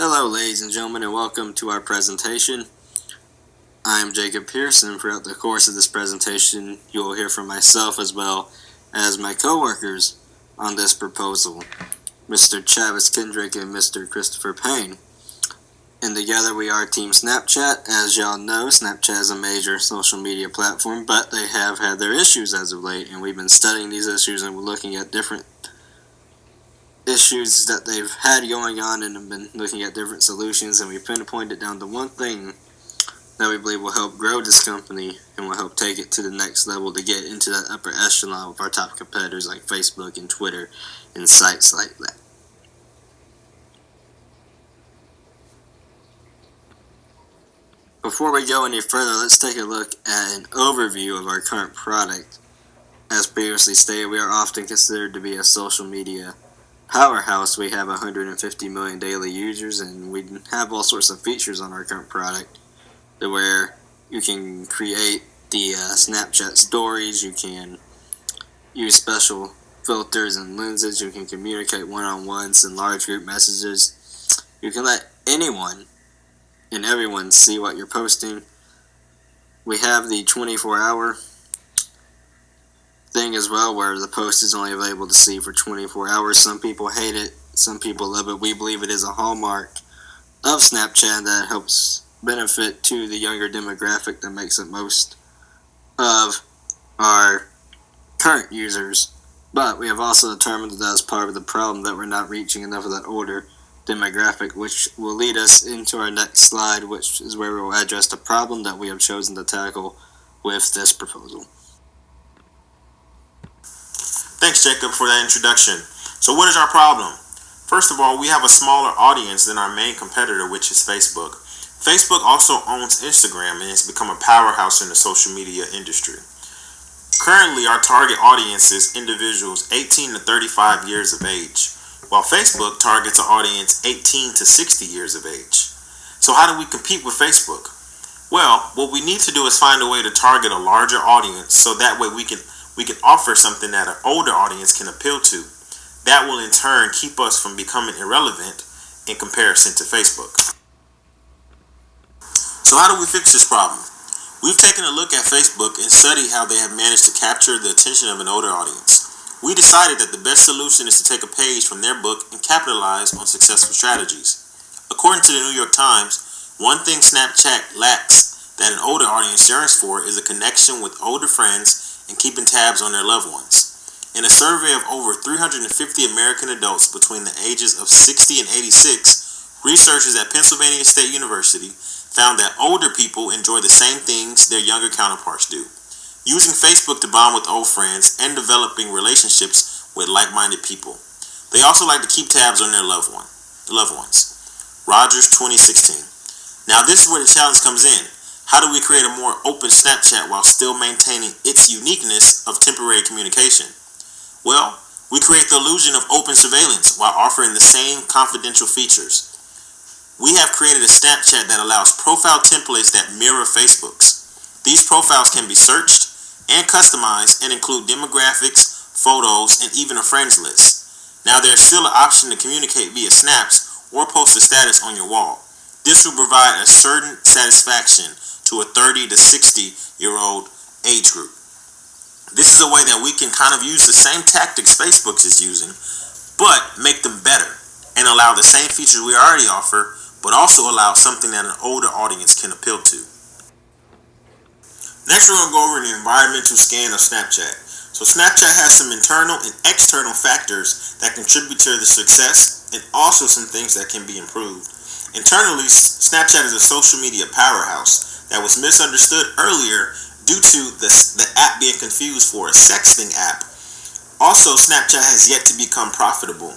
Hello, ladies and gentlemen, and welcome to our presentation. I am Jacob Pearson. Throughout the course of this presentation, you will hear from myself as well as my co-workers on this proposal, Mr. Travis Kendrick and Mr. Christopher Payne. And together we are Team Snapchat. As y'all know, Snapchat is a major social media platform, but they have had their issues as of late, and we've been studying these issues and we're looking at different issues that they've had going on and have been looking at different solutions, and we pinpointed down to one thing that we believe will help grow this company and will help take it to the next level to get into that upper echelon with our top competitors like Facebook and Twitter and sites like that. Before we go any further, let's take a look at an overview of our current product. As previously stated, we are often considered to be a social media powerhouse. We have 150 million daily users, and we have all sorts of features on our current product to where you can create the Snapchat stories, you can use special filters and lenses, you can communicate one-on-ones and large group messages. You can let anyone and everyone see what you're posting. We have the 24-hour thing as well, where the post is only available to see for 24 hours. Some people hate it, some people love it. We believe it is a hallmark of Snapchat that helps benefit to the younger demographic that makes up most of our current users. But we have also determined that that is part of the problem, that we're not reaching enough of that older demographic, which will lead us into our next slide, which is where we will address the problem that we have chosen to tackle with this proposal. Thanks, Jacob, for that introduction. So what is our problem? First of all, we have a smaller audience than our main competitor, which is Facebook. Facebook also owns Instagram and has become a powerhouse in the social media industry. Currently, our target audience is individuals 18 to 35 years of age, while Facebook targets an audience 18 to 60 years of age. So how do we compete with Facebook? Well, what we need to do is find a way to target a larger audience, so that way we can offer something that an older audience can appeal to. That will in turn keep us from becoming irrelevant in comparison to Facebook. So how do we fix this problem? We've taken a look at Facebook and studied how they have managed to capture the attention of an older audience. We decided that the best solution is to take a page from their book and capitalize on successful strategies. According to the New York Times, one thing Snapchat lacks that an older audience yearns for is a connection with older friends and keeping tabs on their loved ones. In a survey of over 350 American adults between the ages of 60 and 86, researchers at Pennsylvania State University found that older people enjoy the same things their younger counterparts do: using Facebook to bond with old friends and developing relationships with like-minded people. They also like to keep tabs on their loved ones. Rogers 2016. Now this is where the challenge comes in. How do we create a more open Snapchat while still maintaining its uniqueness of temporary communication? Well, we create the illusion of open surveillance while offering the same confidential features. We have created a Snapchat that allows profile templates that mirror Facebook's. These profiles can be searched and customized and include demographics, photos, and even a friends list. Now there's still an option to communicate via snaps or post a status on your wall. This will provide a certain satisfaction to a 30 to 60-year-old age group. This is a way that we can kind of use the same tactics Facebook is using, but make them better and allow the same features we already offer, but also allow something that an older audience can appeal to. Next, we're going to go over the environmental scan of Snapchat. So Snapchat has some internal and external factors that contribute to the success, and also some things that can be improved. Internally, Snapchat is a social media powerhouse that was misunderstood earlier due to the app being confused for a sexting app. Also, Snapchat has yet to become profitable.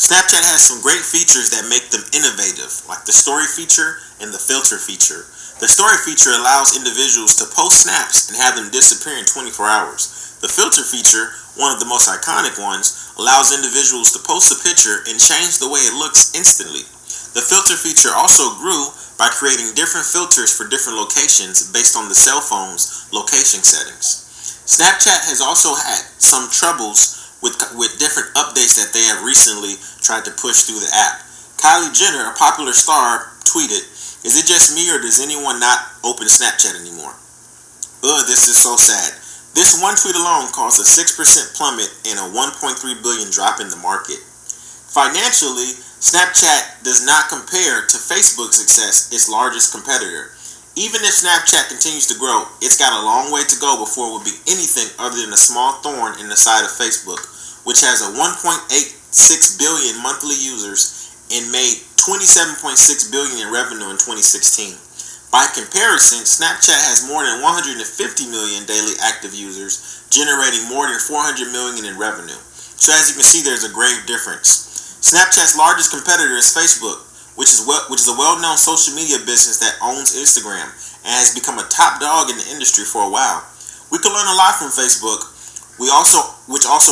Snapchat has some great features that make them innovative, like the story feature and the filter feature. The story feature allows individuals to post snaps and have them disappear in 24 hours. The filter feature, one of the most iconic ones, allows individuals to post a picture and change the way it looks instantly. The filter feature also grew by creating different filters for different locations based on the cell phone's location settings. Snapchat has also had some troubles with different updates that they have recently tried to push through the app. Kylie Jenner, a popular star, tweeted, "Is it just me or does anyone not open Snapchat anymore? Ugh, this is so sad." This one tweet alone caused a 6% plummet and a 1.3 billion drop in the market. Financially, Snapchat does not compare to Facebook's success, its largest competitor. Even if Snapchat continues to grow, it's got a long way to go before it will be anything other than a small thorn in the side of Facebook, which has a 1.86 billion monthly users and made 27.6 billion in revenue in 2016. By comparison, Snapchat has more than 150 million daily active users, generating more than 400 million in revenue. So as you can see, there's a grave difference. Snapchat's largest competitor is Facebook, which is a well-known social media business that owns Instagram and has become a top dog in the industry for a while. We can learn a lot from Facebook, which also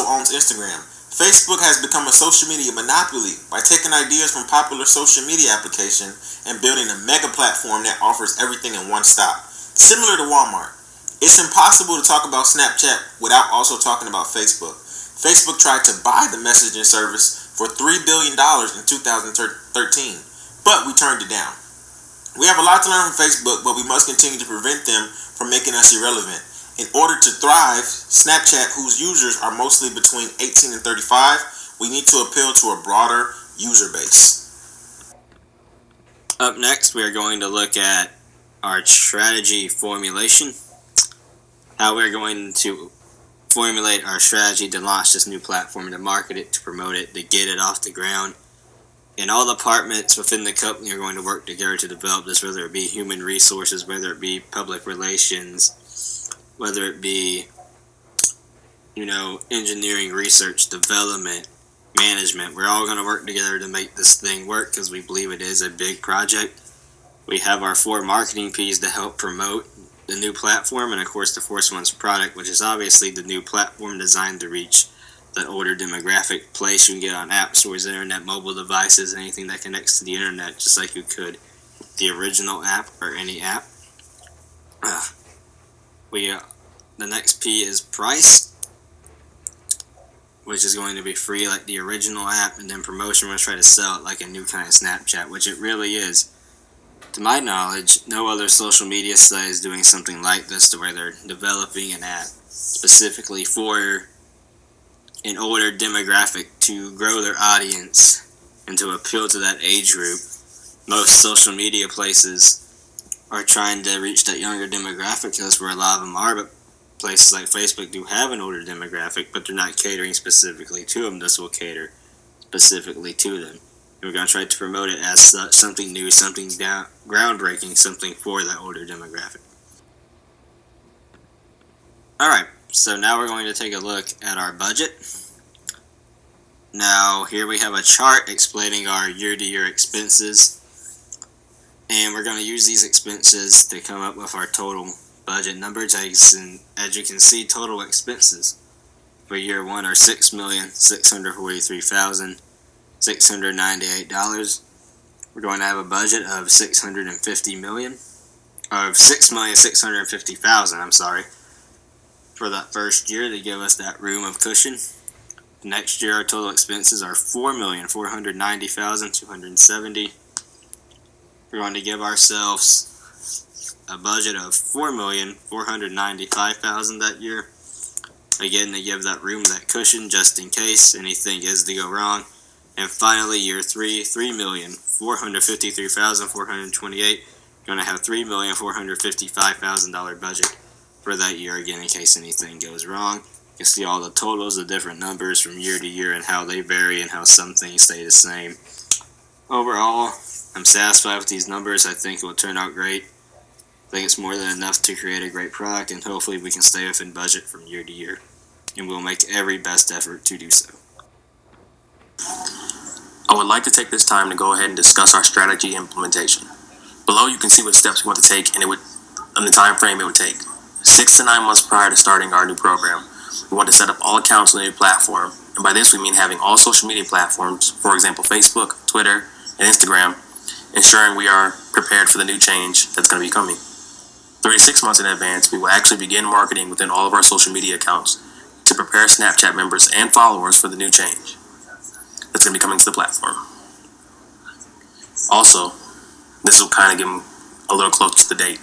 owns Instagram. Facebook has become a social media monopoly by taking ideas from popular social media applications and building a mega platform that offers everything in one stop. Similar to Walmart. It's impossible to talk about Snapchat without also talking about Facebook. Facebook tried to buy the messaging service for $3 billion in 2013, but we turned it down. We have a lot to learn from Facebook, but we must continue to prevent them from making us irrelevant. In order to thrive, Snapchat, whose users are mostly between 18 and 35, we need to appeal to a broader user base. Up next, we are going to look at our strategy formulation. How we're going to formulate our strategy to launch this new platform, to market it, to promote it, to get it off the ground. And all departments within the company are going to work together to develop this, whether it be human resources, whether it be public relations, whether it be, engineering, research, development, management. We're all going to work together to make this thing work because we believe it is a big project. We have our 4 marketing P's to help promote the new platform, and of course the fourth one's product, which is obviously the new platform designed to reach the older demographic. Place you can get on app stores, internet, mobile devices, anything that connects to the internet, just like you could the original app or any app. The next P is price, which is going to be free like the original app, and then promotion, we're going to try to sell it like a new kind of Snapchat, which it really is. To my knowledge, no other social media site is doing something like this, to where they're developing an app specifically for an older demographic to grow their audience and to appeal to that age group. Most social media places are trying to reach that younger demographic, that's where a lot of them are, but places like Facebook do have an older demographic, but they're not catering specifically to them. This will cater specifically to them. We're going to try to promote it as something new, something groundbreaking, something for that older demographic. Alright, so now we're going to take a look at our budget. Now, here we have a chart explaining our year-to-year expenses. And we're going to use these expenses to come up with our total budget numbers. As you can see, total expenses for year 1 are $6,643,698. We're going to have a budget of $6,650,000, for that first year, to give us that room of cushion. Next year, our total expenses are $4,490,270. We're going to give ourselves a budget of $4,495,000 that year. Again, to give that room, that cushion, just in case anything is to go wrong. And finally, year 3, $3,453,428. Going to have $3,455,000 budget for that year, again, in case anything goes wrong. You can see all the totals, the different numbers from year to year, and how they vary and how some things stay the same. Overall, I'm satisfied with these numbers. I think it will turn out great. I think it's more than enough to create a great product, and hopefully we can stay within budget from year to year. And we'll make every best effort to do so. I would like to take this time to go ahead and discuss our strategy implementation. Below you can see what steps we want to take and the time frame it would take. 6 to 9 months prior to starting our new program, we want to set up all accounts on the new platform, and by this we mean having all social media platforms, for example Facebook, Twitter, and Instagram, ensuring we are prepared for the new change that's going to be coming. 3 to 6 months in advance, we will actually begin marketing within all of our social media accounts to prepare Snapchat members and followers for the new change that's going to be coming to the platform. Also, this will kind of give them a little closer to the date.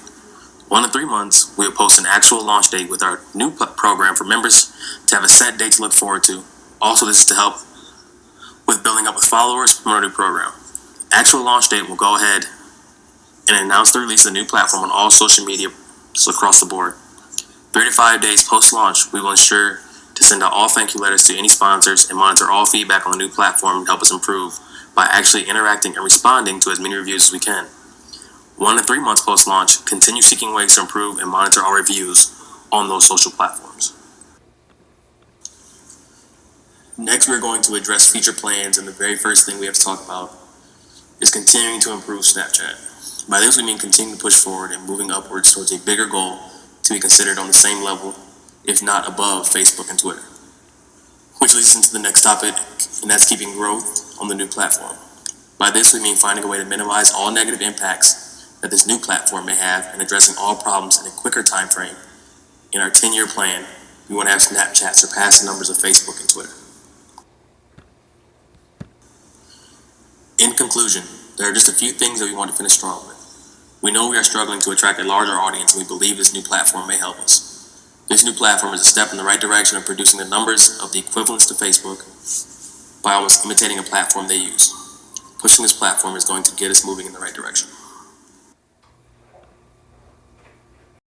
1 to 3 months, we will post an actual launch date with our new program for members to have a set date to look forward to. Also, this is to help with building up with followers from our new program. Actual launch date will go ahead and announce the release of the new platform on all social media across the board. 3 to 5 days post-launch, we will ensure to send out all thank you letters to any sponsors and monitor all feedback on the new platform to help us improve by actually interacting and responding to as many reviews as we can. 1 to 3 months post-launch, continue seeking ways to improve and monitor our reviews on those social platforms. Next, we're going to address future plans, and the very first thing we have to talk about is continuing to improve Snapchat. By this, we mean continuing to push forward and moving upwards towards a bigger goal to be considered on the same level, if not above, Facebook and Twitter. Which leads into the next topic, and that's keeping growth on the new platform. By this, we mean finding a way to minimize all negative impacts that this new platform may have and addressing all problems in a quicker time frame. In our 10-year plan, we want to have Snapchat surpass the numbers of Facebook and Twitter. In conclusion, there are just a few things that we want to finish strong with. We know we are struggling to attract a larger audience, and we believe this new platform may help us. This new platform is a step in the right direction of producing the numbers of the equivalents to Facebook by almost imitating a platform they use. Pushing this platform is going to get us moving in the right direction.